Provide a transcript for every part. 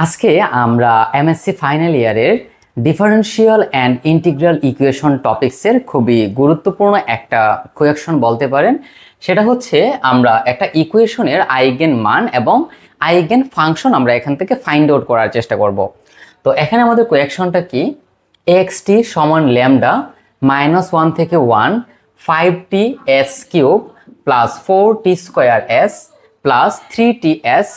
আজকে আমরা MSc final ইয়ারের ডিফারেনশিয়াল অ্যান্ড ইন্টিগ্রাল ইকুয়েশন টপিক্সের খুবই গুরুত্বপূর্ণ একটা কোয়েকশন বলতে পারেন। সেটা হচ্ছে আমরা একটা ইকুয়েশনের আইগেন মান এবং আইগেন ফাংশন আমরা এখান থেকে ফাইন্ড আউট করার চেষ্টা করব। তো এখানে আমাদের কোয়েকশনটা কি, xt সমান ল্যামডা -1 থেকে 1 5t s cube plus 4t square s plus 3ts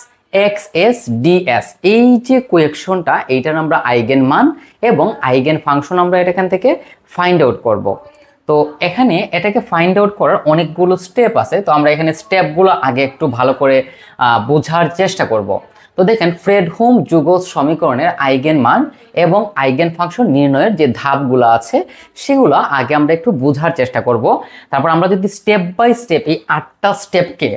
xs ds, এই যে কোয়েকশনটা এইটার আমরা আইগেন মান এবং আইগেন ফাংশন আমরা এখান থেকে ফাইন্ড আউট করব। তো এখানে এটাকে ফাইন্ড আউট করার অনেকগুলো স্টেপ আছে, তো আমরা এখানে স্টেপগুলো আগে একটু ভালো করে বোঝার চেষ্টা করব। তো দেখেন, ফ্রেডহোম যুগল সমীকরণের আইগেন মান এবং আইগেন ফাংশন নির্ণয়ের যে ধাপগুলো আছে সেগুলো আগে আমরা একটু বোঝার চেষ্টা করব। তারপর আমরা যদি স্টেপ বাই স্টেপ এই 8টা স্টেপকে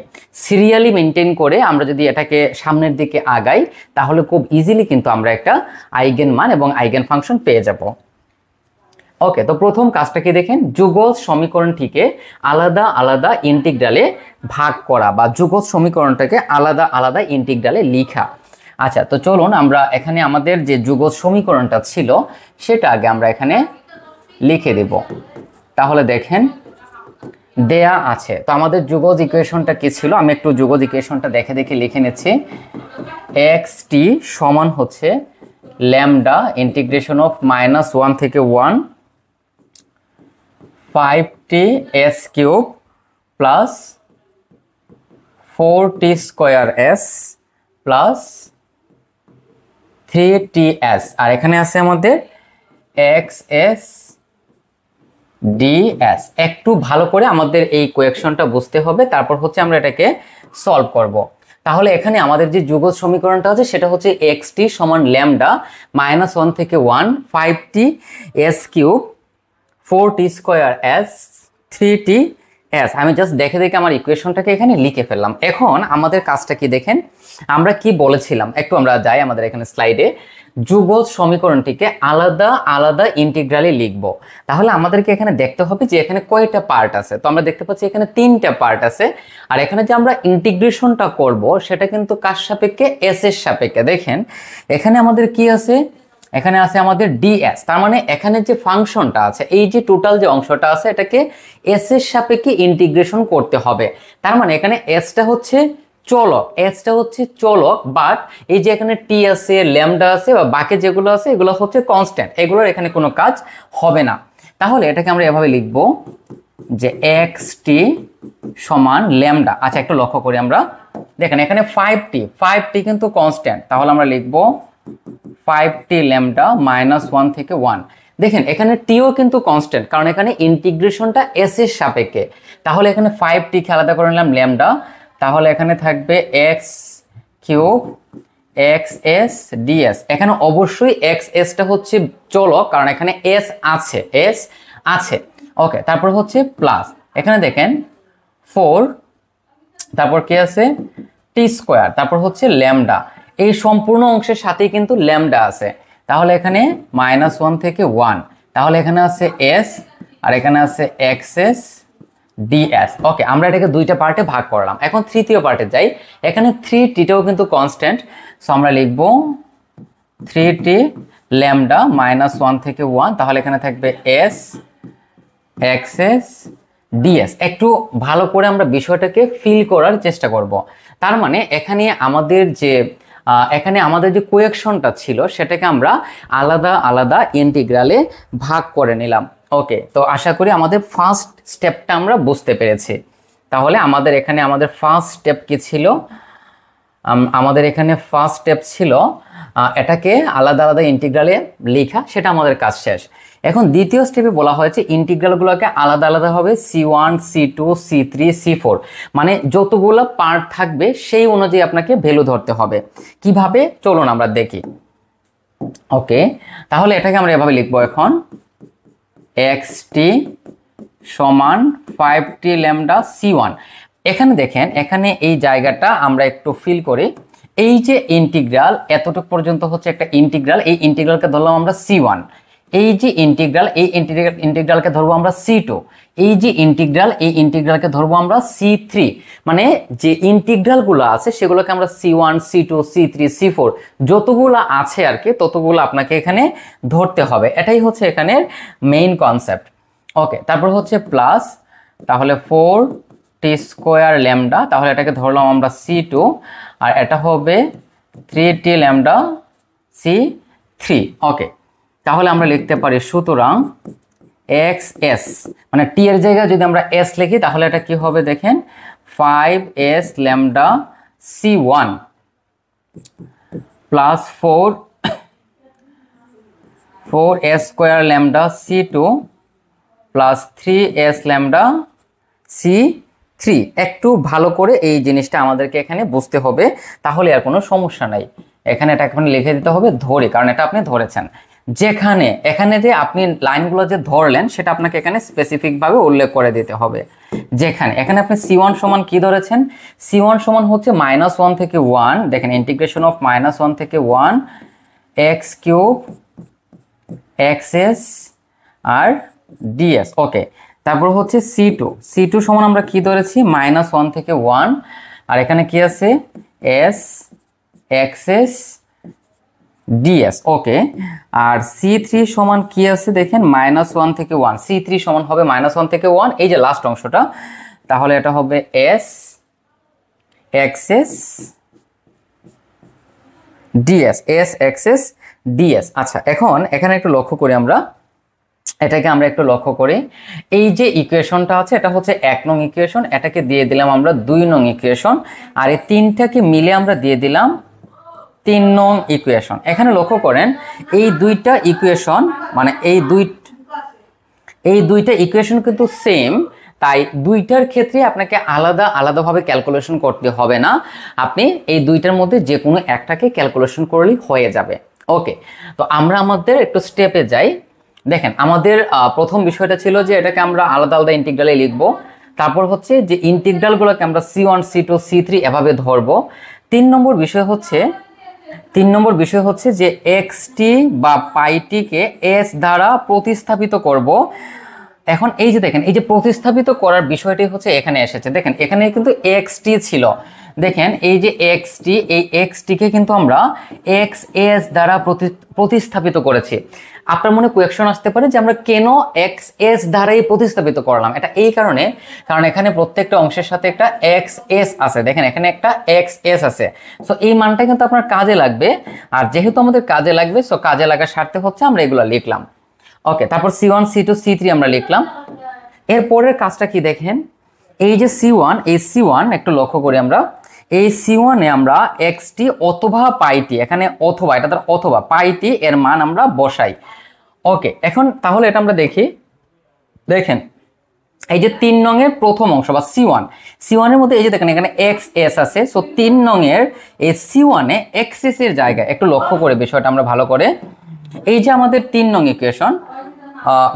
সিরিয়ালি মেনটেন করে আমরা যদি এটাকে সামনের দিকে আগাই তাহলে খুব ইজিলি কিন্তু আমরা একটা আইগেন মান এবং আইগেন ফাংশন পেয়ে যাব। ওকে, তো প্রথম কাজটা কি দেখেন, যুগল সমীকরণটিকে আলাদা আলাদা ইন্টিগ্রালে ভাগ করা বা যুগল সমীকরণটাকে আলাদা আলাদা ইন্টিগ্রালে লেখা। আচ্ছা, তো চলুন আমরা এখানে আমাদের যে যুগল সমীকরণটা ছিল সেটা আগে আমরা এখানে লিখে দেব। তাহলে দেখেন দেয়া আছে, তো আমাদের যুগল ইকুয়েশনটা কি ছিল, আমি একটু যুগল ইকুয়েশনটা দেখে দেখে লিখে নিচ্ছি। xt সমান হচ্ছে ল্যামডা ইন্টিগ্রেশন অফ -1 থেকে 1 5t s cube plus 4t square s plus 3ts, আর এখানে আছে আমাদের xs ds। একটু ভালো করে আমাদের এই কোয়েকশনটা বুঝতে হবে, তারপর হচ্ছে আমরা এটাকে সলভ করব। তাহলে এখানে আমাদের যে যুগল সমীকরণটা আছে সেটা হচ্ছে xt সমান ল্যামডা -1 থেকে 1 5t s cube 4t square s 3t s। আমি জাস্ট দেখে দেখে আমার ইকুয়েশনটাকে এখানে লিখে ফেললাম। এখন আমাদের কাজটা কি দেখেন, আমরা কি বলেছিলাম, একটু আমরা যাই আমাদের এখানে স্লাইডে। যুগল সমীকরণটিকে আলাদা আলাদা ইন্টিগ্রালে লিখব। তাহলে আমাদেরকে এখানে দেখতে হবে যে এখানে কয়টা পার্ট আছে। তো আমরা দেখতে পাচ্ছি এখানে 3টা পার্ট আছে, আর এখানে যে আমরা ইন্টিগ্রেশনটা করব সেটা কিন্তু কার সাপেক্ষে, s এর সাপেক্ষে। দেখেন এখানে আমাদের কি আছে, এখানে আছে আমাদের ds, তার মানে এখানে যে ফাংশনটা আছে এই যে টোটাল যে অংশটা আছে এটাকে s এর সাপেক্ষে ইন্টিগ্রেশন করতে হবে। তার মানে এখানে sটা হচ্ছে চলক, sটা হচ্ছে চলক, বাট এই যে এখানে t আছে, ল্যামডা আছে বা বাকি যেগুলো আছে এগুলো হচ্ছে কনস্ট্যান্ট, এগুলোর এখানে কোনো কাজ হবে না। তাহলে এটাকে আমরা এভাবে লিখব যে xt সমান ল্যামডা। আচ্ছা, একটু লক্ষ্য করি আমরা, দেখেন এখানে 5t কিন্তু কনস্ট্যান্ট, তাহলে আমরা লিখব 5t ল্যামডা -1 থেকে 1। দেখেন এখানে টিও কিন্তু কনস্ট্যান্ট, কারণ এখানে ইন্টিগ্রেশনটা s এর সাপেক্ষে। তাহলে এখানে 5t কে আলাদা করে নিলাম ল্যামডা, তাহলে এখানে থাকবে x কিউব xs ds। এখানে অবশ্যই xsটা হচ্ছে চলক, কারণ এখানে s আছে। ওকে, তারপর হচ্ছে প্লাস, এখানে দেখেন 4, তারপর কি আছে t স্কোয়ার, তারপর হচ্ছে ল্যামডা। এই সম্পূর্ণ অংশের সাথেই কিন্তু ল্যামডা আছে। তাহলে এখানে -1 থেকে 1, তাহলে এখানে আছে s আর এখানে আছে xs ds। ওকে, আমরা এটাকে দুইটা পার্টে ভাগ করলাম। এখন তৃতীয় পার্টে যাই, এখানে 3tটাও কিন্তু কনস্ট্যান্ট, সো আমরা লিখব 3t ল্যামডা -1 থেকে 1, তাহলে এখানে থাকবে s xs ds। একটু ভালো করে আমরা বিষয়টাকে ফিল করার চেষ্টা করব। তার মানে এখানে আমাদের যে কোয়েকশনটা ছিল সেটাকে আমরা আলাদা আলাদা ইন্টিগ্রালে ভাগ করে নিলাম। ওকে, তো আশা করি আমাদের ফার্স্ট স্টেপটা আমরা বুঝতে পেরেছি। তাহলে আমাদের ফার্স্ট স্টেপ কি ছিল, আমাদের এখানে ফার্স্ট স্টেপ ছিল এটাকে আলাদা আলাদা ইন্টিগ্রালে লেখা, সেটা আমাদের কাজ শেষ। এখন দ্বিতীয় স্টেপে বলা হয়েছে ইন্টিগ্রালগুলোকে আলাদা আলাদা হবে c1 c2 c3 c4, মানে যতগুলো পার্ট থাকবে সেই অনুযায়ী আপনাকে ভ্যালু ধরতে হবে। কিভাবে, চলুন আমরা দেখি। ওকে, তাহলে এটাকে আমরা এভাবে লিখবো এখন xt সমান 5t ল্যামডা c1। এখানে দেখেন, এখানে এই জায়গাটা আমরা একটু ফিল করি। এই যে ইন্টিগ্রাল এতটুকু পর্যন্ত হচ্ছে একটা ইন্টিগ্রাল, এই ইন্টিগ্রালকে ধরলাম আমরা c1। এই যে ইন্টিগ্রালকে ধরবো আমরা c2, এই যে ইন্টিগ্রাল, এই ইন্টিগ্রালকে ধরবো আমরা C3, মানে যে ইন্টিগ্রালগুলো আছে সেগুলোকে আমরা C1 C2 C3 C4 যতগুলো আছে আর কি ততগুলো আপনাকে এখানে ধরতে হবে, এটাই হচ্ছে এখানের মেইন কনসেপ্ট। ওকে, তারপর হচ্ছে প্লাস, তাহলে 4t স্কোয়ার ল্যামডা, তাহলে এটাকে ধরলাম আমরা C2, আর এটা হবে 3t ল্যামডা C3। ওকে, তাহলে আমরা লিখতে পারি সুতরাং XS, মানে টি এর জায়গায় যদি আমরা S লিখি তাহলে এটা কি হবে দেখেন, 5s lambda C1 plus 4s square lambda C2 plus 3s lambda C3। একটু ভালো করে এই জিনিসটা আমাদেরকে এখানে বুঝতে হবে, তাহলে আর কোনো সমস্যা নাই। এখানে এটা এখন লিখে দিতে হবে ধরে, কারণ এটা আপনি ধরেছেন। যেখানে এখানে যে আপনি লাইনগুলো যে ধরলেন সেটা আপনাকে এখানে স্পেসিফিকভাবে উল্লেখ করে দিতে হবে। যেখানে এখানে আপনি C1 সমান কি ধরেছেন, C1 সমান হচ্ছে -1 থেকে 1, দেখেন ইন্টিগ্রেশন অফ -1 থেকে 1 x³ xs আর ds। ওকে, তারপর হচ্ছে C2 সমান আমরা কি ধরেছি, -1 থেকে 1, আর এখানে কি আছে s xs ds। ওকে, আর C3 সমান কি আছে দেখেন, -1 থেকে 1, C3 সমান হবে -1 থেকে 1, এই যে লাস্ট অংশটা, তাহলে এটা হবে s xs ds, s xs ds। আচ্ছা, এখন এখানে একটু লক্ষ্য করি আমরা, এটাকে আমরা একটু লক্ষ্য করি, এই যে ইকুয়েশনটা আছে এটা হচ্ছে 1 নং ইকুয়েশন, এটাকে দিয়ে দিলাম আমরা 2 নং ইকুয়েশন, আর এই তিনটাকে মিলে আমরা দিয়ে দিলাম 3 নং ইকুয়েশন। এখানে লক্ষ্য করেন এই দুইটা ইকুয়েশন, মানে এই দুইটা ইকুয়েশন কিন্তু সেম, তাই দুইটার ক্ষেত্রে আপনাকে আলাদাভাবে ক্যালকুলেশন করতে হবে না, আপনি এই দুইটার মধ্যে যে কোনো একটাকে ক্যালকুলেশন করলেই হয়ে যাবে। ওকে, তো আমরা আমাদের একটু স্টেপে যাই। দেখেন আমাদের প্রথম বিষয়টা ছিল যে এটাকে আমরা আলাদা আলাদা ইন্টিগ্রালে লিখবো, তারপর হচ্ছে যে ইন্টিগ্রালগুলোকে আমরা C1 C2 C3 এভাবে ধরবো। 3 নম্বর বিষয় হচ্ছে যে xt বা পাইটিকে s দ্বারা প্রতিস্থাপিত করব। এখন এই যে দেখেন, এই যে প্রতিস্থাপিত করার বিষয়টি হচ্ছে এখানে এসেছে, দেখেন এখানে কিন্তু xt ছিল, দেখেন এই যে xt, এই xt কে কিন্তু আমরা xs দ্বারা প্রতিস্থাপিত করেছি। আপনার মনে কোয়েকশন আসতে পারে যে আমরা কেন xs দ্বারাই প্রতিস্থাপিত করলাম, এটা এই কারণে, কারণ এখানে প্রত্যেকটা অংশের সাথে একটা xs আছে, দেখেন এখানে একটা xs আছে, সো এই মানটা কিন্তু আপনার কাজে লাগবে, আর যেহেতু আমাদের কাজে লাগবে সো কাজে লাগার স্বার্থে হচ্ছে আমরা এগুলো লিখলাম। ওকে, তারপর C1 C2 C3 আমরা লিখলাম। এরপরের কাজটা কি দেখেন, এই যে C1, এই C1 একটু লক্ষ্য করি আমরা, এই C1 এ আমরা xt অথবা পাইটি, এখানে অথবা, এটা তার অথবা পাইটি এর মান আমরা বসাই। ওকে, এখন তাহলে এটা আমরা দেখি, দেখেন এই যে 3 নং এর প্রথম অংশ বা C1 এর মধ্যে এই যে দেখেন এখানে xs আছে, সো 3 নং এর এই C1 এ xs এর জায়গায় একটু লক্ষ্য করে বিষয়টা আমরা ভালো করে, এই যে আমাদের 3 নং ইকুয়েশন,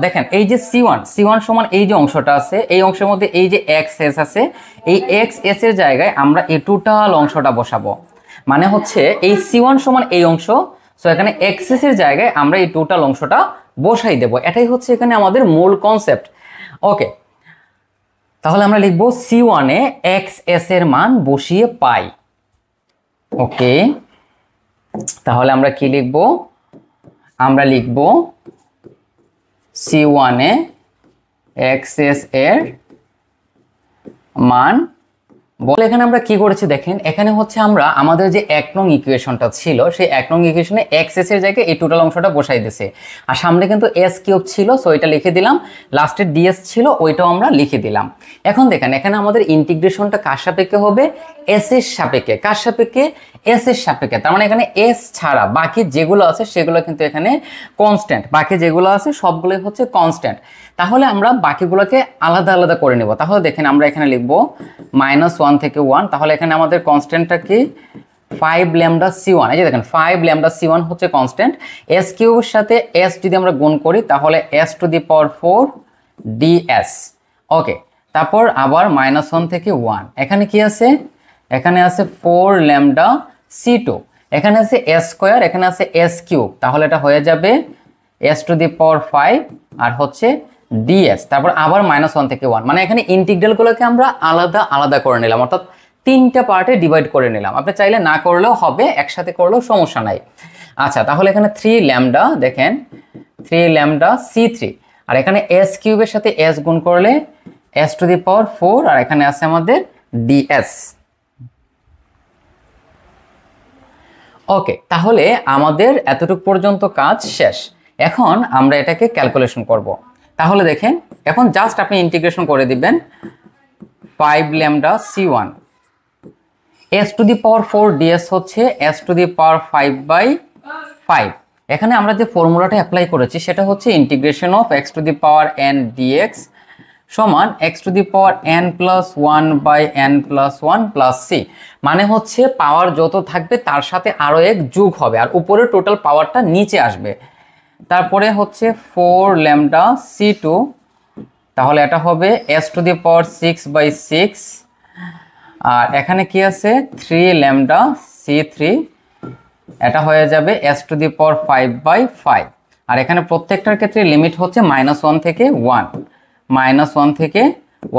দেখেন এই যে C1 সমান এই যে অংশটা আছে, এই অংশের মধ্যে এই যে xs আছে, এই xs এর জায়গায় আমরা এই টোটাল অংশটা বসাবো, মানে হচ্ছে এই C1 সমান এই অংশ, সো এখানে xs এর জায়গায় আমরা এই টোটাল অংশটা বসাই দেব, এটাই হচ্ছে এখানে আমাদের মূল কনসেপ্ট। ওকে, তাহলে আমরা লিখব C1 এ xs এর মান বসিয়ে পাই। ওকে, তাহলে আমরা কি লিখব, আমরা লিখব C1 এ xs এর মান বলে। এখানে আমরা কি করেছি দেখেন, এখানে হচ্ছে আমরা আমাদের যে 1 নং ইকুয়েশনটা ছিল সেই 1 নং ইকুয়েশনে xs এর জায়গায় এই টোটাল অংশটা বসাই দিয়েছে, আর সামনে কিন্তু s³ ছিল, সো এটা লিখে দিলাম, লাস্টে ds ছিল ওইটাও আমরা লিখে দিলাম। এখন দেখেন এখানে আমাদের ইন্টিগ্রেশনটা কার সাপেক্ষে হবে, s এর সাপেক্ষে। কার সাপেক্ষে, s এর সাপেক্ষে, তার মানে এখানে s ছাড়া বাকি যেগুলো আছে সেগুলো কিন্তু এখানে কনস্ট্যান্ট, বাকি যেগুলো আছে সবগুলোই হচ্ছে কনস্ট্যান্ট। তাহলে আমরা বাকিগুলোকে আলাদা আলাদা করে নেব। তাহলে দেখেন আমরা এখানে লিখব -1 থেকে 1, তাহলে এখানে আমাদের কনস্ট্যান্টটা কি 5 ল্যামডা C1, এই যে দেখেন 5 ল্যামডা C1 হচ্ছে কনস্ট্যান্ট, s³ এর সাথে s যদি আমরা গুণ করি তাহলে s⁴ ds। ওকে, তারপর আবার -1 থেকে 1, এখানে কি আছে, এখানে আছে 4 ল্যামডা C2, এখানে আছে s², এখানে আছে s³, তাহলে এটা হয়ে যাবে s⁵ আর হচ্ছে ডিএস, তারপর আবার -1 থেকে 1, মানে এখানে ইন্টিগ্রালগুলোকে আমরা আলাদা আলাদা করে নিলাম, অর্থাৎ 3টা পার্টে ডিভাইড করে নিলাম। আপনি চাইলে না করলেও হবে, একসাথে করলেও সমস্যা নাই। আচ্ছা, তাহলে এখানে 3 ল্যামডা, দেখেন 3 ল্যামডা c3, আর এখানে s কিউবের সাথে s গুণ করলে s⁴, আর এখানে আছে আমাদের ds। ওকে, তাহলে আমাদের এতটুকু পর্যন্ত কাজ শেষ। এখন আমরা এটাকে ক্যালকুলেশন করব। তাহলে দেখেন, এখন জাস্ট আপনি ইন্টিগ্রেশন করে দিবেন 5 ল্যামডা c1, s⁴ ds হচ্ছে s⁵5/5। এখানে আমরা যে ফর্মুলাটা অ্যাপ্লাই করেছি সেটা হচ্ছে ইন্টিগ্রেশন অফ x⁴n dx সমান x⁴n+1/n+1 c, মানে হচ্ছে পাওয়ার যত থাকবে তার সাথে আরো এক যোগ হবে, আর উপরে টোটাল পাওয়ারটা নিচে আসবে। তারপরে হচ্ছে 4 ল্যামডা c2, তাহলে এটা হবে s⁶6/6, আর এখানে কি আছে 3 ল্যামডা c3, এটা হয়ে যাবে s⁵5/5, আর এখানে প্রত্যেকটার ক্ষেত্রে লিমিট হচ্ছে -1 থেকে 1, -1 থেকে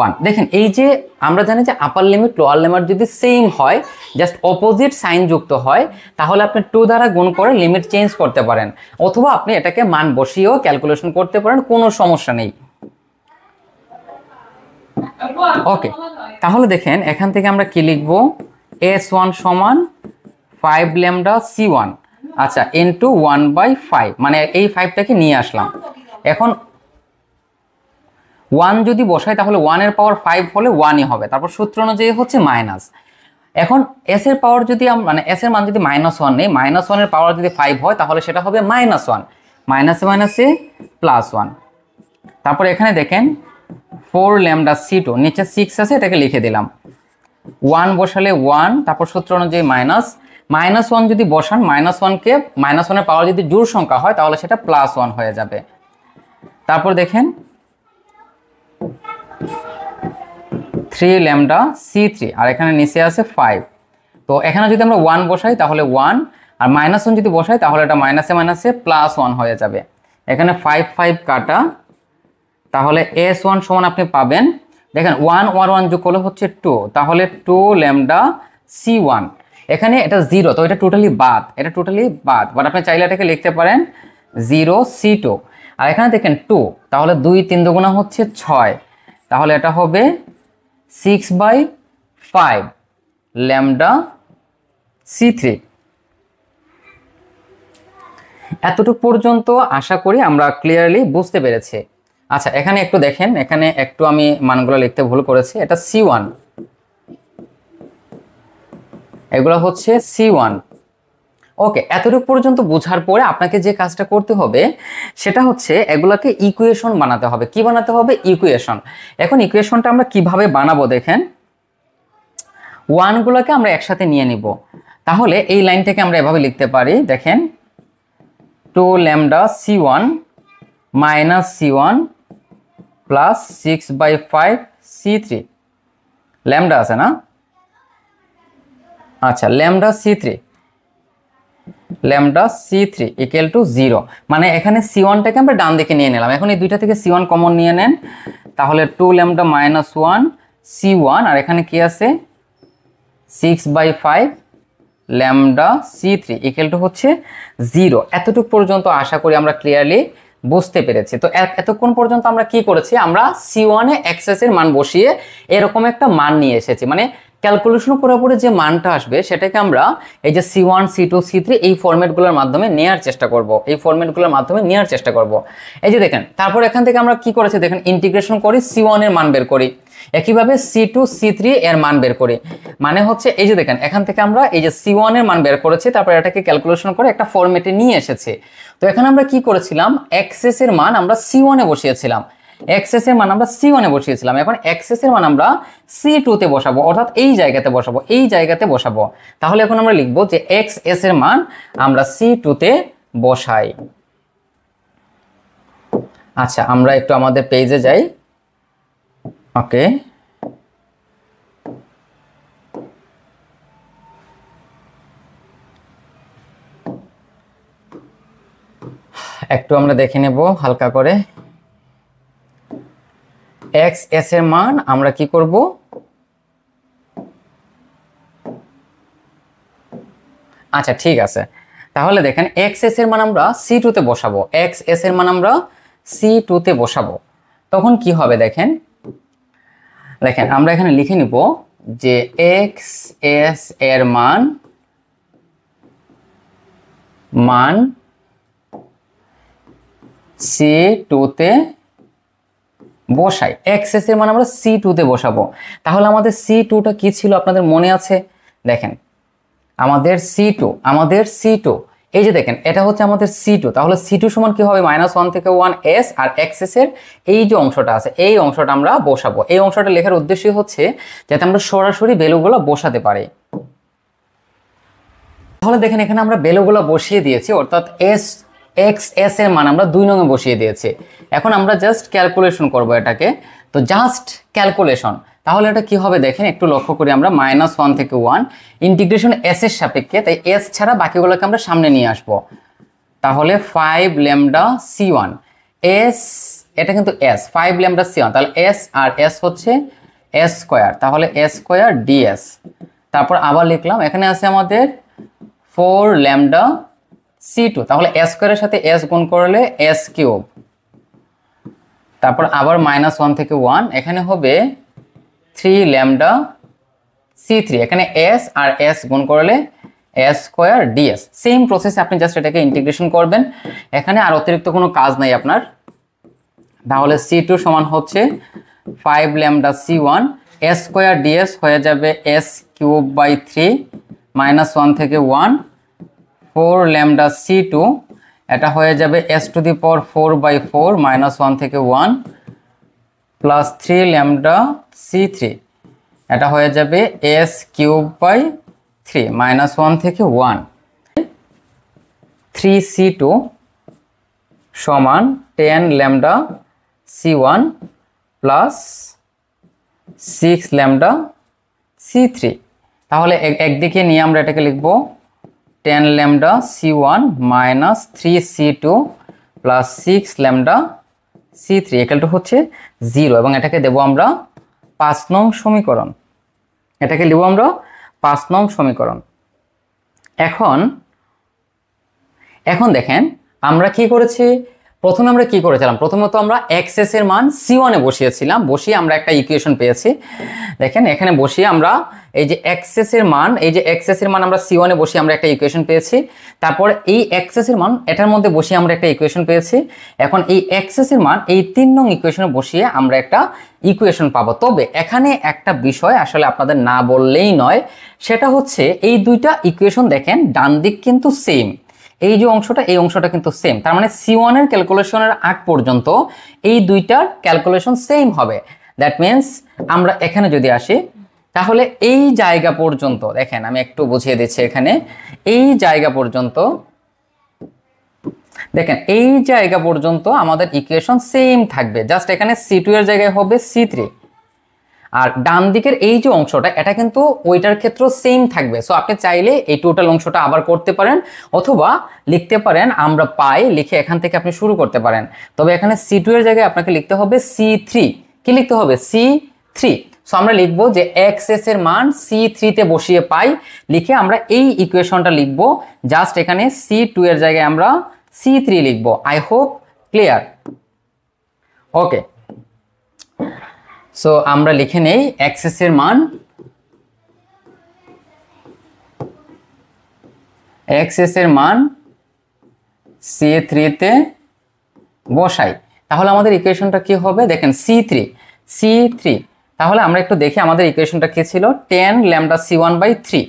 1। দেখেন, এই যে আমরা জানি যে আপার লিমিট লোয়ার লিমিট যদি সেম হয়, জাস্ট অপোজিট সাইন যুক্ত হয়, তাহলে আপনি 2 দ্বারা গুণ করে লিমিট চেঞ্জ করতে পারেন, অথবা আপনি এটাকে মান বসিয়েও ক্যালকুলেশন করতে পারেন, কোনো সমস্যা নেই। ওকে, তাহলে দেখেন এখান থেকে আমরা কি লিখব, s1 সমান 5 ল্যামডা c1, আচ্ছা, ইনটু 1/5, মানে এই 5টাকে নিয়ে আসলাম। এখন 1 যদি বসাই তাহলে 1 এর পাওয়ার 5 হলে 1ই হবে, তারপর সূত্র অনুযায়ী হচ্ছে মাইনাস। এখন s এর পাওয়ার যদি মানে s এর মান যদি -1 নেই, -1 এর পাওয়ার যদি 5 হয় তাহলে সেটা হবে -1, মাইনাসে মাইনাসে +1। তারপর এখানে দেখেন 4 ল্যামডা c2, নিচে 6 আছে, এটাকে লিখে দিলাম। 1 বসালে 1, তারপর সূত্র অনুযায়ী -1 যদি বসান, -1কে -1 এর পাওয়ার যদি জোড় সংখ্যা হয় তাহলে সেটা +1 হয়ে যাবে। তারপর দেখেন 3 ল্যামডা c3, আর এখানে নিচে আছে 5, তো এখানে যদি আমরা 1 বসাই তাহলে 1, আর -1 যদি বসাই তাহলে এটা মাইনাসে মাইনাসে +1 হয়ে যাবে। এখানে 5 5 কাটা, তাহলে s1 সমান আপনি পাবেন, দেখেন 1 আর 1 যোগ করলে হচ্ছে 2, তাহলে 2 ল্যামডা c1। এখানে এটা 0, তো এটা টোটালি বাদ, বাট আপনি চাইলে এটাকে লিখতে পারেন 0 c2, আর এখানে দেখেন 2, তাহলে 2 3 দুগুণা হচ্ছে 6, তাহলে এটা হবে 6/5 ল্যামডা c3। এতটুকু পর্যন্ত আশা করি আমরা ক্লিয়ারলি বুঝতে পেরেছি। আচ্ছা, এখানে একটু দেখেন, এখানে একটু আমি মানগুলো লিখতে ভুল করেছি, এটা c1, এগুলো হচ্ছে c1। ওকে, এতটুকু পর্যন্ত বোঝার পরে আপনাকে যে কাজটা করতে হবে সেটা হচ্ছে এগুলাকে ইকুয়েশন বানাতে হবে। কি বানাতে হবে? ইকুয়েশন। এখন ইকুয়েশনটা আমরা কিভাবে বানাবো দেখেন, 1 গুলোকে আমরা একসাথে নিয়ে নিব। তাহলে এই লাইনটাকে আমরা এভাবে লিখতে পারি, দেখেন 2 lambda c1 minus c1 plus 6/5 c3, lambda আছে না? আচ্ছা, ল্যামডা c3 ইকুয়াল টু 0, মানে এখানে c1টাকে আমরা ডান দিকে নিয়ে নিলাম। এখন এই দুইটা থেকে c1 কমন নিয়ে নেন, তাহলে 2 ল্যামডা মাইনাস 1 c1, আর এখানে কি আছে 6/5 ল্যামডা c3 ইকুয়াল টু হচ্ছে 0। এতটুকু পর্যন্ত আশা করি আমরা ক্লিয়ারলি বুঝতে পেরেছি। তো এতক্ষণ পর্যন্ত আমরা কি করেছি, আমরা c1 এ এক্সএস এর মান বসিয়ে এরকম একটা মান নিয়ে এসেছি, মানে ক্যালকুলেশন করার পরে যে মানটা আসবে সেটাকে আমরা এই যে c1 c2 c3 এই ফরম্যাটগুলোর মাধ্যমে নেয়ার চেষ্টা করব, এই যে দেখেন। তারপর এখান থেকে আমরা কি করেছি দেখেন, ইন্টিগ্রেশন করি, c1 এর মান বের করি, একইভাবে c2 c3 এর মান বের করি, মানে হচ্ছে এই যে দেখেন এখান থেকে আমরা এই যে c1 এর মান বের করেছি, তারপর এটাকে ক্যালকুলেশন করে একটা ফরম্যাটে নিয়ে এসেছি। তো এখানে আমরা কি করেছিলাম, এক্সএস এর মান আমরা c1 এ বসিয়েছিলাম, এখন এক্সএস এর মান আমরা c2 তে বসাবো, অর্থাৎ এই জায়গাতে বসাবো। তাহলে এখন আমরা লিখবো যে এক্সএস এর মান আমরা c2 তে বসাই। আচ্ছা, আমরা একটু আমাদের পেজে যাই। ওকে, একটু আমরা দেখে নেব হালকা করে। এক্স এস এর মান আমরা কি করব, আচ্ছা ঠিক আছে, তাহলে দেখেন এক্স এস এর মান আমরা C2 তে বসাবো, এক্স এস এর মান আমরা C2 তে বসাবো। তখন কি হবে দেখেন, দেখেন আমরা এখানে লিখে নিব যে এক্স এস এর মান C2 তে বসাই, এক্স এস এর মান আমরা C2 তে বসাবো। তাহলে আমাদের C2 টা কি ছিল আপনাদের মনে আছে? দেখেন আমাদের C2 এই যে দেখেন এটা হচ্ছে আমাদের C2, তাহলে C2 সমান কি হবে, -1 থেকে 1 s, আর এক্সএস এর এই যে অংশটা আছে এই অংশটা আমরা বসাবো। এই অংশটা লেখার উদ্দেশ্য হচ্ছে যাতে আমরা সরাসরি ভ্যালুগুলো বসাতে পারি। তাহলে দেখেন এখানে আমরা ভ্যালুগুলো বসিয়ে দিয়েছি, অর্থাৎ এক্স এস এর মান আমরা 2 নং এ বসিয়ে দিয়েছি। এখন আমরা জাস্ট ক্যালকুলেশন করব এটাকে, তো জাস্ট ক্যালকুলেশন। তাহলে এটা কি হবে দেখেন একটু লক্ষ্য করি, আমরা -1 থেকে 1 ইন্টিগ্রেশন এস এর সাপেক্ষে, তাই এস ছাড়া বাকিগুলোকে আমরা সামনে নিয়ে আসব। তাহলে 5 ল্যামডা c1 এস, এটা কিন্তু এস, 5 ল্যামডা c1, তাহলে এস আর এস হচ্ছে এস স্কয়ার, তাহলে এস স্কয়ার ডিএস। তারপর আবার লিখলাম এখানে আছে আমাদের 4 ল্যামডা c2, তাহলে এস স্কয়ারের সাথে এস গুণ করলে এস কিউব। তারপর আবার -1 থেকে 1, এখানে হবে 3 ল্যামডা c3, এখানে s আর s গুণ করলে s স্কয়ার ds। সেম প্রসেসে আপনি জাস্ট এটাকে ইন্টিগ্রেশন করবেন, এখানে আর অতিরিক্ত কোনো কাজ নাই আপনার। তাহলে c2 সমান হচ্ছে 5 lambda c1 s square ds হয়ে যাবে s কিউব বাই 3 -1 থেকে 1 4 ল্যামডা c2, এটা হয়ে যাবে s to the power 4 by 4 -1 থেকে 1 প্লাস 3 ল্যামডা c3, এটা হয়ে যাবে s কিউব বাই 3 -1 থেকে 1। 3c2 সমান 10 lambda c1 plus 6 lambda c3। তাহলে একদিকে নিয়ে আমরা এটাকে লিখব 10 lambda c1 minus 3c2 plus 6 lambda c3 equal to হচ্ছে 0, এবং এটাকে দেব আমরা 5 নং সমীকরণ, এটাকে লিখব আমরা 5 নং সমীকরণ। এখন দেখেন আমরা কি করেছি, প্রথমে আমরা কি করেছিলাম, প্রথমত আমরা এক্সএস এর মান c1 এ বসিয়েছিলাম, বসিয়ে আমরা একটা ইকুয়েশন পেয়েছি। দেখেন এখানে বসিয়ে আমরা এই যে এক্সএস এর মান, এই যে এক্সএস এর মান আমরা c1 এ বসিয়ে আমরা একটা ইকুয়েশন পেয়েছি। তারপর এই এক্সএস এর মান এটার মধ্যে বসিয়ে আমরা একটা ইকুয়েশন পেয়েছি। এখন এই এক্সএস এর মান এই 3 নং ইকুয়েশনে বসিয়ে আমরা একটা ইকুয়েশন পাবো। তবে এখানে একটা বিষয় আসলে আপনাদের না বললেই নয়, সেটা হচ্ছে এই দুইটা ইকুয়েশন দেখেন ডান দিক কিন্তু সেম, এই যে অংশটা এই অংশটা কিন্তু সেম, তার মানে c1 এর ক্যালকুলেশনের আগ পর্যন্ত এই দুইটার ক্যালকুলেশন সেম হবে। দ্যাট মিন্স আমরা এখানে যদি আসি, তাহলে এই জায়গা পর্যন্ত দেখেন আমি একটু বুঝিয়ে দিচ্ছি, এখানে এই জায়গা পর্যন্ত দেখেন এই জায়গা পর্যন্ত আমাদের ইকুয়েশন সেম থাকবে, জাস্ট এখানে c2 এর জায়গায় হবে c3। আর ডান দিকের এই যে অংশটা এটা কিন্তু ওইটার ক্ষেত্রেও সেম থাকবে। সো আপনি চাইলে এই টোটাল অংশটা আবার করতে পারেন, অথবা লিখতে পারেন আমরা পাই লিখে এখান থেকে আপনি শুরু করতে পারেন। তবে এখানে c2 এর জায়গায় আপনাকে লিখতে হবে c3, কি লিখতে হবে c3। সো আমরা লিখবো যে এক্সএস এর মান c3 তে বসিয়ে পাই লিখে আমরা এই ইকুয়েশনটা লিখবো, জাস্ট এখানে c2 এর জায়গায় আমরা c3 লিখবো। I hope clear? Okay, so আমরা লিখে নেই এক্সএস এর মান, এক্সএস এর মান c3 তে বসাই। তাহলে আমাদের ইকুয়েশনটা কি হবে দেখেন c3, তাহলে আমরা একটু দেখি আমাদের ইকুয়েশনটা কি ছিল, 10 lambda c1 by 3,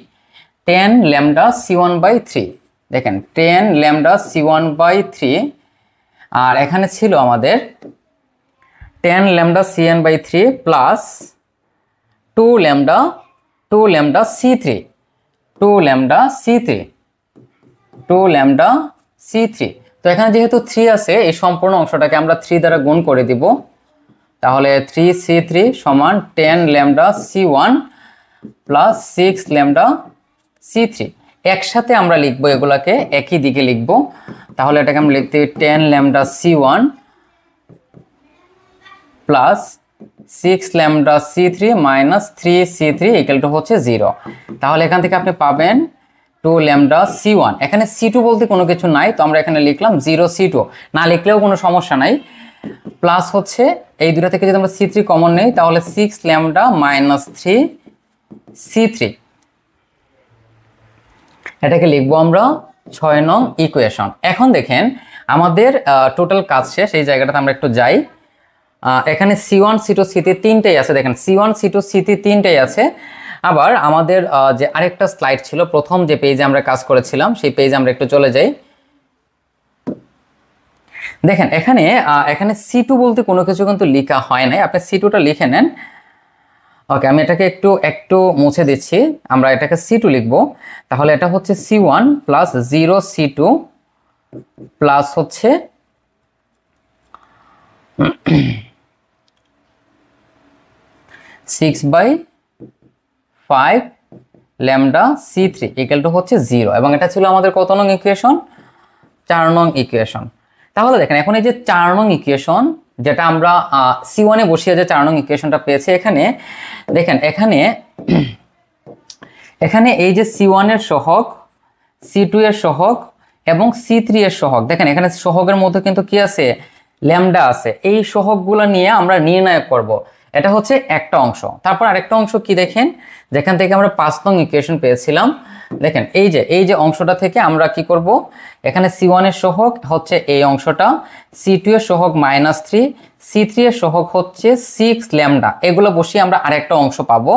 10 lambda c1 by 3, দেখেন 10 ল্যামডা c1 বাই 3, আর এখানে ছিল আমাদের 10 lambda cn by 3 plus 2 lambda c3, 2 lambda c3। তো এখানে যেহেতু 3 আছে এই সম্পূর্ণ অংশটাকে আমরা 3 দ্বারা গুণ করে দিব, তাহলে 3c3 সমান 10 lambda c1 plus 6 lambda c3। একসাথে আমরা লিখবো এগুলাকে, একই দিকে লিখবো। তাহলে এটাকে আমরা লিখতে 10 lambda c1 plus 6 lambda c3 minus 3c3 equal to হচ্ছে 0। তাহলে এখান থেকে আপনি পাবেন 2 ল্যামডা c1। এখানে c2 বলতে কোনো কিছু নাই, তো আমরা এখানে লিখলাম 0c2, না লিখলেও কোনো সমস্যা নাই। প্লাস হচ্ছে এই দুটো থেকে যদি আমরা c3 কমন নেই তাহলে 6 ল্যামডা মাইনাস 3c3, এটাকে লিখবো আমরা 6 নং ইকুয়েশন। এখন দেখেন আমাদের টোটাল কাজ শেষ, এই জায়গাটাতে আমরা একটু যাই। এখানে c1 c2 c3 তিনটেই আছে, দেখেন c1 c2 c3 তিনটেই আছে। আবার আমাদের যে আরেকটা স্লাইড ছিল, প্রথম যে পেজে আমরা কাজ করেছিলাম সেই পেজে আমরা একটু চলে যাই। দেখেন এখানে c2 বলতে কোনো কিছু কিন্তু লেখা হয় নাই, আপনি c2টা লিখে নেন। ওকে, আমি এটাকে একটু মুছে দিচ্ছি, আমরা এটাকে c2 লিখব। তাহলে এটা হচ্ছে c1 প্লাস 0c2 প্লাস হচ্ছে 6/5 ল্যামডা c3 ইকুয়াল টু হচ্ছে 0, এবং এটা ছিল আমাদের কত নং ইকুয়েশন? 4 নং ইকুয়েশন। তাহলে দেখেন এখন এই যে 4 নং ইকুয়েশন, যেটা আমরা c1 এ বসিয়ে যে 4 নং ইকুয়েশনটা পেয়েছি, এখানে দেখেন এখানে এই যে c1 এর সহগ, c2 এর সহগ এবং c3 এর সহগ, দেখেন এখানে সহগের মধ্যে কিন্তু কি আছে? ল্যামডা আছে। এই সহগগুলো নিয়ে আমরা নির্ণয় করব, এটা হচ্ছে একটা অংশ। তারপর আরেকটা অংশ কি দেখেন, যেখান থেকে আমরা 5 নং ইকুয়েশন পেয়েছিলাম, দেখেন এই যে অংশটা থেকে আমরা কি করব, এখানে c1 এর সহগ হচ্ছে এই অংশটা, c2 এর সহগ -3, c3 এর সহগ হচ্ছে 6 ল্যামডা, এগুলো বসিয়ে আমরা আরেকটা অংশ পাবো।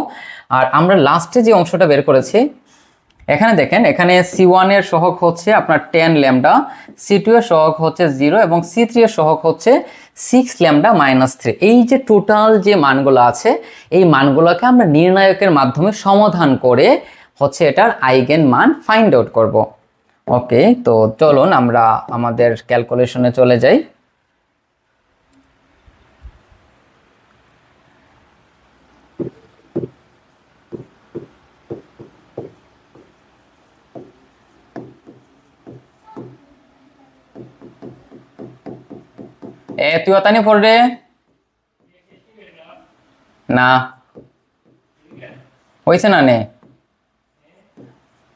আর আমরা লাস্টে যে অংশটা বের করেছি, এখানে দেখেন এখানে c1 এর সহগ হচ্ছে আপনার 10 ল্যামডা, c2 এর সহগ হচ্ছে 0 এবং c3 এর সহগ হচ্ছে 6 ল্যামডা -3। এই যে টোটাল যে মানগুলো আছে, এই মানগুলোকে আমরা নির্ণায়কের মাধ্যমে সমাধান করে হচ্ছে এটার আইগেন মান ফাইন্ড আউট করব। ওকে, তো চলুন আমরা আমাদের ক্যালকুলেশনে চলে যাই। তুই অতানি পড়ে না হয়েছে না নে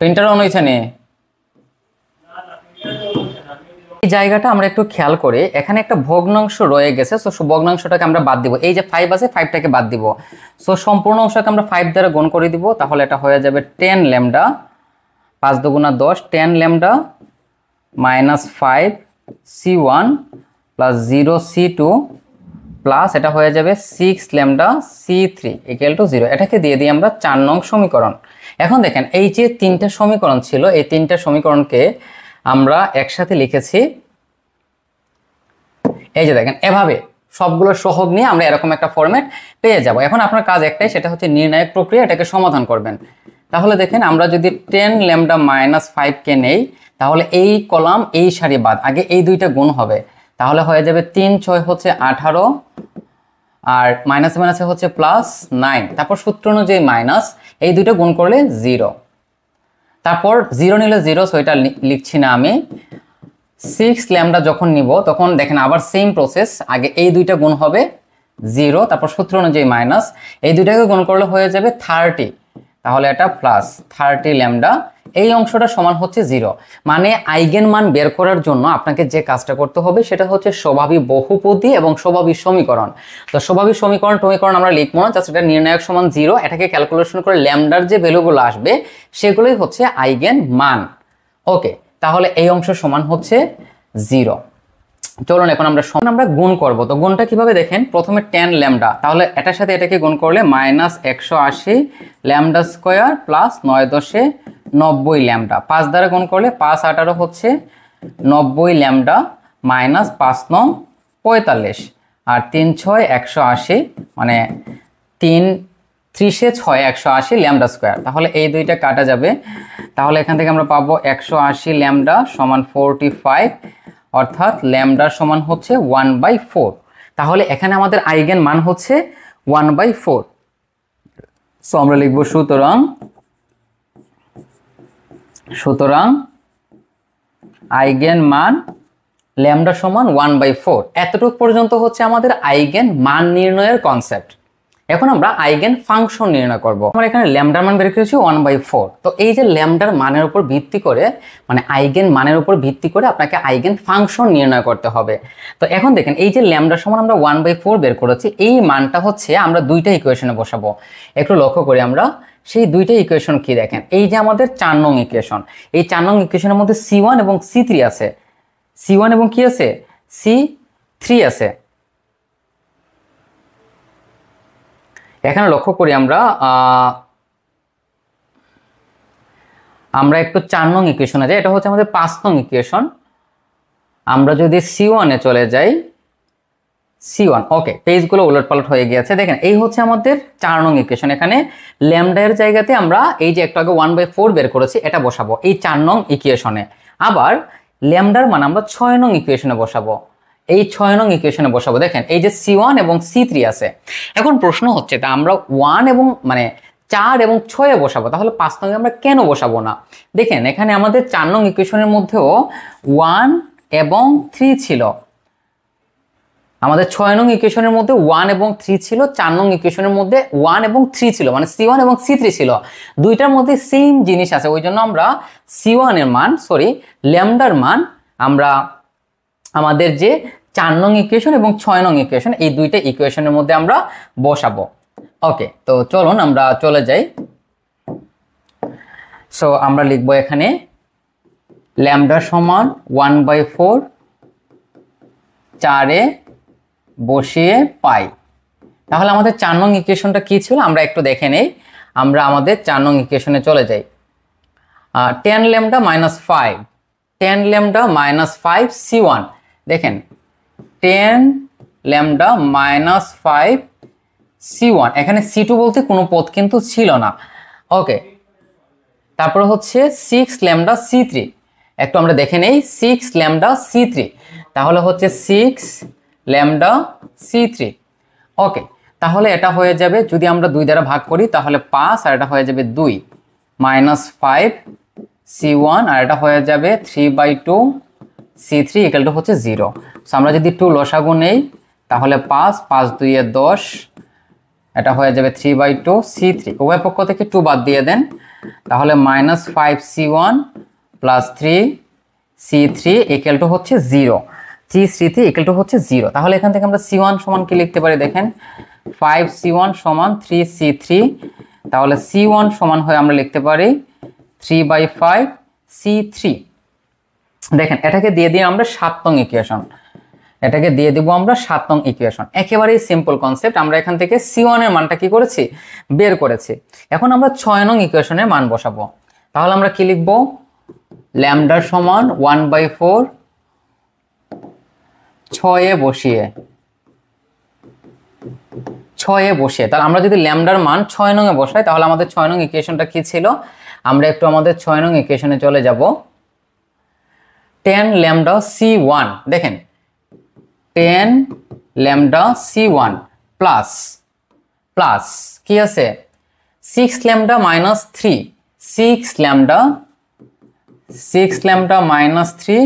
প্রিন্টার অন হয়েছে নে। এই জায়গাটা আমরা একটু খেয়াল করে, এখানে একটা ভগ্নাংশ রয়ে গেছে, সো ভগ্নাংশটাকে আমরা বাদ দিব। এই যে 5 আছে, 5টাকে বাদ দিব। সো সম্পূর্ণ অংশকে আমরা 5 দ্বারা গুণ করে দিব, তাহলে এটা হয়ে যাবে 10 ল্যামডা, 5 দুগুণা 10, 10 lambda -5 c1 plus 0c2 plus এটা হয়ে যাবে 6 ল্যামডা c3 ইকুয়াল টু 0। এটাকে দিয়ে দিই আমরা 4 নং সমীকরণ। এখন দেখেন এই যে তিনটা সমীকরণ ছিল, এই তিনটা সমীকরণকে আমরা একসাথে লিখেছি। এই যে দেখেন এভাবে সবগুলো সহগ নিয়ে আমরা এরকম একটা ফরম্যাট পেয়ে যাব। এখন আপনার কাজ একটাই, সেটা হচ্ছে নির্ণায়ক প্রক্রিয়া, এটাকে সমাধান করবেন। তাহলে দেখেন আমরা যদি 10 ল্যামডা -5 কে নেই, তাহলে এই কলাম এই সারি বাদ, আগে এই দুইটা গুণ হবে, তাহলে হয়ে যাবে 3 6 হচ্ছে 18, আর মাইনাসে মাইনাসে হচ্ছে +9, তারপর সূত্র অনুযায়ী মাইনাস, এই দুইটা গুণ করলে 0, তারপর 0 নিলে 0, সো এটা লিখছি না আমি। 6 ল্যামডা যখন নিব তখন দেখেন আবার সেম প্রসেস, আগে এই দুইটা গুণ হবে 0, তারপর সূত্র অনুযায়ী মাইনাস, এই দুইটাকে গুণ করলে হয়ে যাবে 30, তাহলে এটা +30 ল্যামডা, এই অংশটা সমান হচ্ছে 0। মানে আইগেন মান বের করার জন্য আপনাকে যে কাজটা করতে হবে সেটা হচ্ছে স্বাভাবিক বহুপদী এবং স্বাভাবিক সমীকরণ। তো স্বাভাবিক সমীকরণ আমরা লিখবো না, জাস্ট এটা নির্ণায়ক সমান 0, এটাকে ক্যালকুলেশন করে ল্যামডার যে ভ্যালুগুলো আসবে সেগুলোই হচ্ছে আইগেন মান। ওকে, তাহলে এই অংশ সমান হচ্ছে 0। চলুন এখন আমরা গুণ করব। তো গুণটা কিভাবে দেখেন, প্রথমে 10 ল্যামডা, তাহলে এটার সাথে এটাকে গুণ করলে -180 ল্যামডা স্কয়ার প্লাস 9 10 90 ল্যামডা, 5 দ্বারা গুণ করলে 5 18 হচ্ছে 90 ল্যামডা মাইনাস 5 9 45, আর 3 6 180, মানে 3 30 6 180 ল্যামডা স্কয়ার। তাহলে এই দুইটা কাটা যাবে, তাহলে এখান থেকে আমরা পাবো 180 ল্যামডা সমান 45, অর্থাৎ ল্যামডার সমান হচ্ছে 1/4। তাহলে এখানে আমাদের আইগেন মান হচ্ছে 1/4। সো আমরা লিখব সুতরাং আইগেন মান ল্যামডা সমান 1/4। এতটুকু পর্যন্ত হচ্ছে আমাদের আইগেন মান নির্ণয়ের কনসেপ্ট। এখন আমরা আইগেন ফাংশন নির্ণয় করব। আমরা এখানে ল্যামডার মান বের করেছি 1/4। তো এই যে ল্যামডার মানের উপর ভিত্তি করে, মানে আইগেন মানের উপর ভিত্তি করে আপনাকে আইগেন ফাংশন নির্ণয় করতে হবে। তো এখন দেখেন, এই যে ল্যামডা সমান আমরা 1/4 বের করেছি, এই মানটা হচ্ছে আমরা দুইটা ইকুয়েশনে বসাবো। একটু লক্ষ্য করি আমরা সেই দুইটা ইকুয়েশন কি দেখেন। এই যে আমাদের 4 নং ইকুয়েশন, এই 4 নং ইকুয়েশনের মধ্যে C1 এবং C3 আছে। C1 এবং কি আছে? C3 আছে। এখানে লক্ষ্য করি আমরা একটু 4 নং ইকুয়েশনে যাই। এটা হচ্ছে আমাদের 5 নং ইকুয়েশন। আমরা যদি C1 এ চলে যাই, C1, ওকে, পেজগুলো উলটপালট হয়ে গিয়েছে। দেখেন, এই হচ্ছে আমাদের 4 নং ইকুয়েশন। এখানে ল্যামডা এর জায়গাতে আমরা এই যে একটু আগে 1/4 বের করেছি, এটা বসাবো এই 4 নং ইকুয়েশনে। আবার ল্যামডার মান আমরা 6 নং ইকুয়েশনে বসাবো, এই 6 নং ইকুয়েশনে বসাবো। দেখেন, এই যে C1 এবং C3 আছে। এখন প্রশ্ন হচ্ছে, তা আমরা 1 এবং মানে 4 এবং 6 এ বসাবো, তাহলে 5 নং এ আমরা কেন বসাবো না? দেখেন, এখানে আমাদের 4 নং ইকুয়েশনের মধ্যেও 1 এবং 3 ছিল। আমাদের 6 নং ইকুয়েশনের মধ্যে 1 এবং 3 ছিল, 4 নং ইকুয়েশনের মধ্যে 1 এবং 3 ছিল, মানে C1 এবং C3 ছিল। দুইটার মধ্যে সেম জিনিস আছে, ওই জন্য আমরা C1 এর মান, ল্যামডার মান আমরা আমাদের যে 4 নং ইকুয়েশন এবং 6 নং ইকুয়েশন, এই দুইটা ইকুয়েশনের মধ্যে আমরা বসাবো। ওকে, তো চলুন আমরা চলে যাই। সো আমরা লিখবো এখানে ল্যামডা সমান 1/4 4 এ বসিয়ে পাই। তাহলে আমাদের 4 নং ইকুয়েশনটা কি ছিল আমরা একটু দেখে নেই। আমরা আমাদের 4 নং ইকুয়েশনে চলে যাই। 10 lambda minus 5, 10 lambda minus 5 C1। দেখেন, 10 ল্যামডা মাইনাস 5 C1, এখানে C2 বলতে কোনো পদ কিন্তু ছিল না। ওকে, তারপরে হচ্ছে 6 ল্যামডা C3। একটু আমরা দেখে নেই 6 ল্যামডা C3, তাহলে হচ্ছে 6 ল্যামডা C3। ওকে, তাহলে এটা হয়ে যাবে, যদি আমরা 2 দ্বারা ভাগ করি তাহলে 5, আর এটা হয়ে যাবে 2 মাইনাস 5 C1, আর এটা হয়ে যাবে 3/2 C3 ইকুয়াল টু হচ্ছে 0। সো আমরা যদি 2 লসাগু নেই তাহলে 5, 5 2 এ 10, এটা হয়ে যাবে 3/2 C3। উভয় পক্ষ থেকে 2 বাদ দিয়ে দেন, তাহলে minus 5 C1 plus 3 C3 equal to হচ্ছে 0। C3 ইকুয়াল টু হচ্ছে 0। তাহলে এখান থেকে আমরা C1 সমান কি লিখতে পারি? দেখেন, 5 C1 সমান 3 C3। তাহলে C1 সমান হয়ে আমরা লিখতে পারি 3/5 C3। দেখেন, এটাকে দিয়ে দিয়ে আমরা 7 নং ইকুয়েশন, এটাকে দিয়ে দিব আমরা 7 নং ইকুয়েশন। একেবারেই সিম্পল কনসেপ্ট। আমরা এখান থেকে C1 এর মানটা কি করেছি? বের করেছি। এখন আমরা 6 নং ইকুয়েশনের মান বসাবো। তাহলে আমরা কি লিখব? ল্যামডা সমান 1/4 6 এ বসিয়ে, তাহলে আমরা যদি ল্যামডার মান 6 নং এ বসাই তাহলে আমাদের 6 নং ইকুয়েশনটা কি ছিল? আমরা একটু আমাদের 6 নং ইকুয়েশনে চলে যাব। 10 ল্যামডা C1, দেখেন 10 ল্যামডা C1 প্লাস কি আছে? 6 lambda minus 3, 6 lambda minus 3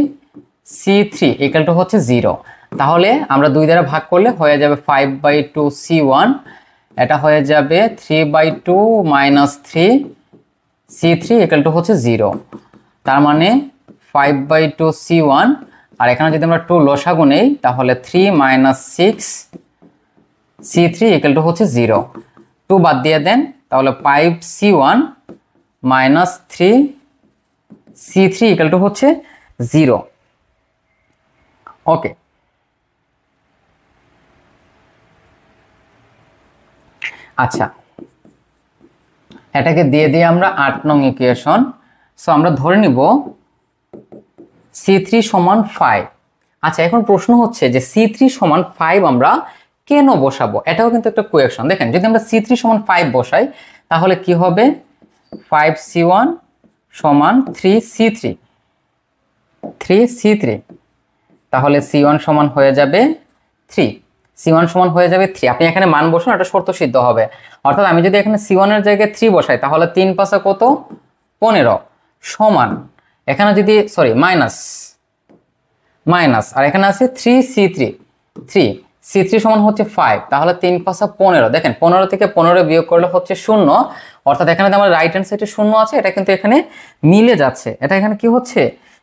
C3 equal to হচ্ছে 0। তাহলে আমরা 2 দ্বারা ভাগ করলে হয়ে যাবে 5/2 C1, এটা হয়ে যাবে 3/2 মাইনাস 3 C3 ইকুয়াল টু হচ্ছে 0। তার মানে 5/2 C1, আর এখানে যদি আমরা 2 লসাগু নেই তাহলে 3 মাইনাস 6 C3 ইকুয়াল টু হচ্ছে 0। 2 বাদ দিয়ে দেন, তাহলে 5 C1 minus 3 C3 equal to হচ্ছে 0। ওকে, আচ্ছা, এটাকে দিয়ে দিয়ে আমরা 8 নং ইকুয়েশন। সো আমরা ধরে নিব C3 সমান 5। আচ্ছা, এখন প্রশ্ন হচ্ছে যে C3 সমান 5 আমরা কেন বসাবো? এটাও কিন্তু একটা কোয়েকশন। দেখেন, যদি আমরা C3 সমান 5 বসাই তাহলে কি হবে? 5 C1 সমান 3 C3, তাহলে C1 সমান হয়ে যাবে 3, C1 সমান হয়ে যাবে 3। আপনি এখানে মান বসান, এটা শর্ত সিদ্ধ হবে। অর্থাৎ আমি যদি এখানে C1 এর জায়গায় 3 বসাই তাহলে 3 5 কত? 15 সমান, এখানে যদি মাইনাস, আর এখানে আছে 3c3 সমান হচ্ছে 5, তাহলে 3 × 5 = 15। দেখেন 15 থেকে 15 বিয়োগ করলে হচ্ছে 0, অর্থাৎ এখানে আমার রাইট হ্যান্ড সাইডে 0 আছে, এটা কিন্তু এখানে মিলে যাচ্ছে, এটা এখানে কি হচ্ছে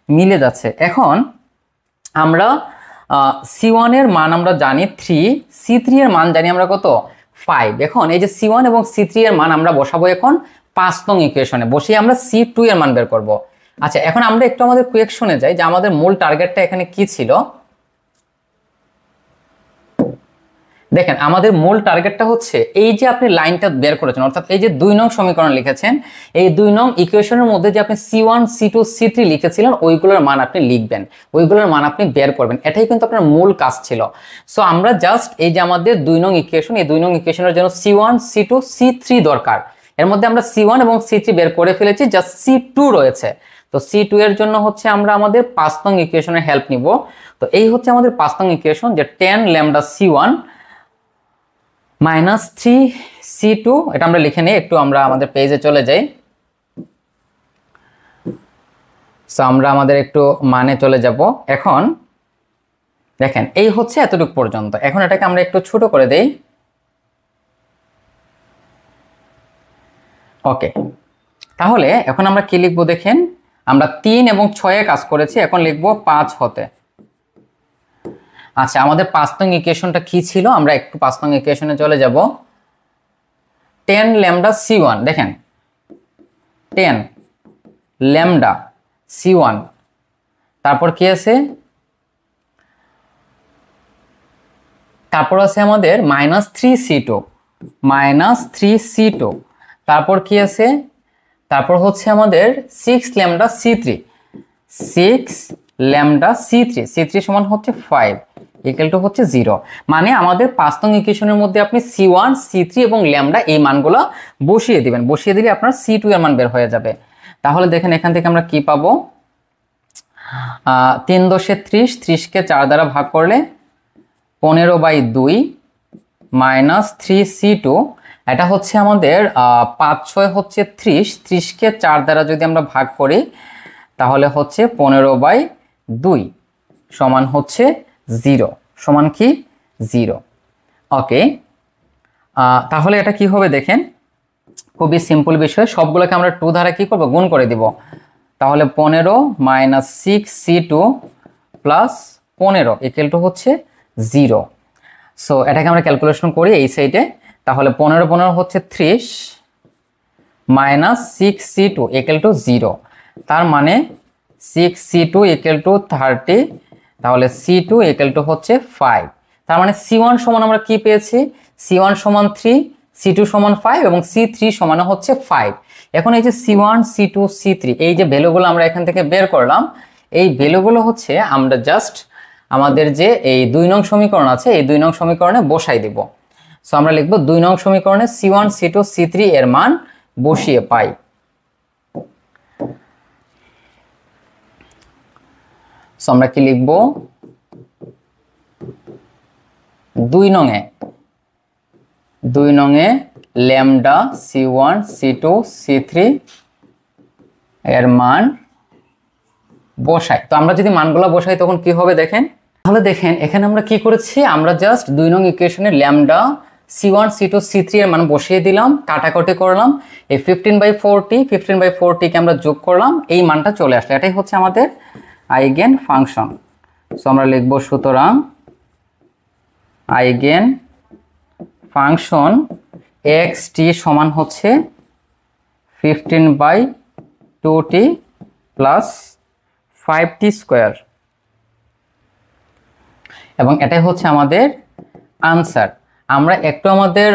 মিলে যাচ্ছে। এখন আমরা C1 এর মান আমরা জানি 3, C3 এর মান জানি আমরা কত 5। এখন এই যে C1 এবং C3 এর মান আমরা বসাবো এখন 5 নং ইকুয়েশনে, বসিয়ে আমরা C2 এর মান বের করব। আচ্ছা, এখন আমরা একটু আমাদের কোয়েকশনে যাই যে আমাদের মূল টার্গেটটা এখানে কি ছিল। দেখেন আমাদের মূল টার্গেটটা হচ্ছে এই যে আপনি লাইনটা বের করেছেন, অর্থাৎ এই যে 2 নং সমীকরণ লিখেছেন, এই 2 নং ইকুয়েশনের মধ্যে যে আপনি C1 C2 C3 লিখেছিলেন ওইগুলোর মান আপনি লিখবেন, ওইগুলোর মান আপনি বের করবেন, এটাই কিন্তু আপনার মূল কাজ ছিল। সো আমরা জাস্ট এই যে আমাদের 2 নং ইকুয়েশন, এই 2 নং ইকুয়েশনের জন্য C1 C2 C3 দরকার, এর মধ্যে আমরা C1 এবং C3 বের করে ফেলেছি, জাস্ট C2 রয়েছে। তো C2 এর জন্য হচ্ছে আমরা আমাদের 5 নং ইকুয়েশনের হেল্প নিব। তো এই হচ্ছে আমাদের 5 নং ইকুয়েশন, যে 10 ল্যামডা C1 মাইনাস 3c2, এটা আমরা লিখে নিই, একটু আমরা আমাদের পেজে চলে যাই। সো আমরা আমাদের একটু মানে চলে যাব। এখন দেখেন এই হচ্ছে এতটুকু পর্যন্ত, এখন এটাকে আমরা একটু ছোট করে দেই। ওকে, তাহলে এখন আমরা কি লিখবো দেখেন, আমরা 3 এবং 6 কাজ করেছি, এখন লিখবো 5 হতে। আচ্ছা, আমাদের 5 নং ইকুয়েশনটা কি ছিল, আমরা একটু 5 নং ইকুয়েশনে চলে যাব। 10 ল্যামডা C1, দেখেন 10 ল্যামডা C1, তারপর কি আছে, তারপর আছে আমাদের -3c2, তারপর কি আছে, তারপর হচ্ছে আমাদের 6 ল্যামডা C3 সমান হচ্ছে 5 ইকুয়াল টু হচ্ছে 0। মানে আমাদের 5 নং ইকুয়েশনের মধ্যে আপনি C1 C3 এবং ল্যামডা এই মানগুলো বসিয়ে দিবেন, বসিয়ে দিলে আপনার C2 এর মান বের হয়ে যাবে। তাহলে দেখেন এখান থেকে আমরা কি পাবো, 3 × 10 = 30, 30 কে 4 দ্বারা ভাগ করলে 15/2 মাইনাস 3c2, এটা হচ্ছে আমাদের 5 6 হচ্ছে 30, 30 কে 4 দ্বারা যদি আমরা ভাগ করি তাহলে হচ্ছে 15/2 সমান হচ্ছে 0, সমান কি 0। ওকে, তাহলে এটা কি হবে দেখেন, খুবই সিম্পল বিষয়, সবগুলোকে আমরা 2 দ্বারা কি করব গুণ করে দিব। তাহলে 15 - 6c2 + 15 ইকুয়াল টু হচ্ছে 0। সো এটাকে আমরা ক্যালকুলেশন করি এই সাইডে, তাহলে 15 15 হচ্ছে 30 - 6c2 ইকুয়াল টু 0, তার মানে 6c2 ইকুয়াল টু 30, তাহলে C2 ইকুয়াল টু হচ্ছে 5। তার মানে C1 সমান আমরা কি পেয়েছি, C1 সমান 3, C2 সমান 5 এবং C3 সমান হচ্ছে 5। এখন এই যে C1 C2 C3 এই যে ভ্যালুগুলো আমরা এখান থেকে বের করলাম, এই ভ্যালুগুলো হচ্ছে আমরা জাস্ট আমাদের যে এই 2 নং সমীকরণ আছে এই 2 নং সমীকরণে বসাই দিব। সো আমরা লিখব 2 নং সমীকরণে C1 C2 C3 এর মান বসিয়ে পাই। সো আমরা কি লিখব, 2 নংয়ে ল্যামডা C1 C2 C3 এর মান বসাই। তো আমরা যদি মানগুলো বসাই তখন কি হবে দেখেন, তাহলে দেখেন এখানে আমরা কি করেছি, আমরা জাস্ট 2 নং ইকুয়েশনে ল্যামডা C1 C2 C3 এর মান বসিয়ে দিলাম, কাটাকাটি করলাম, এই 15/40 কে আমরা যোগ করলাম, এই মানটা চলে আসলো, এটাই হচ্ছে আমাদের আইগেন ফাংশন। সো আমরা লিখব সুতরাং আইগেন ফাংশন xt সমান হচ্ছে 15/2t + 5t², এবং এটাই হচ্ছে আমাদের আনসার। আমরা একটু আমাদের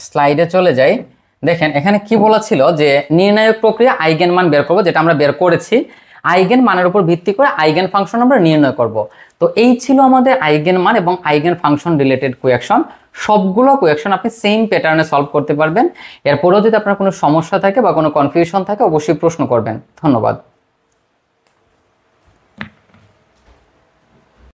স্লাইডে চলে যাই। দেখেন এখানে কি বলা ছিল যে নির্ণায়ক প্রক্রিয়া আইগেন মান বের করব, যেটা আমরা বের করেছি, আইগেন মানের উপর ভিত্তি করে আইগেন ফাংশন আমরা নির্ণয় করব। তো এই ছিল আমাদের আইগেন মান এবং আইগেন ফাংশন রিলেটেড কোয়েকশন। সবগুলো কোয়েকশন আপনি সেম প্যাটার্নে সলভ করতে পারবেন। এরপরেও যদি আপনার কোনো সমস্যা থাকে বা কোনো কনফিউশন থাকে অবশ্যই প্রশ্ন করবেন। ধন্যবাদ।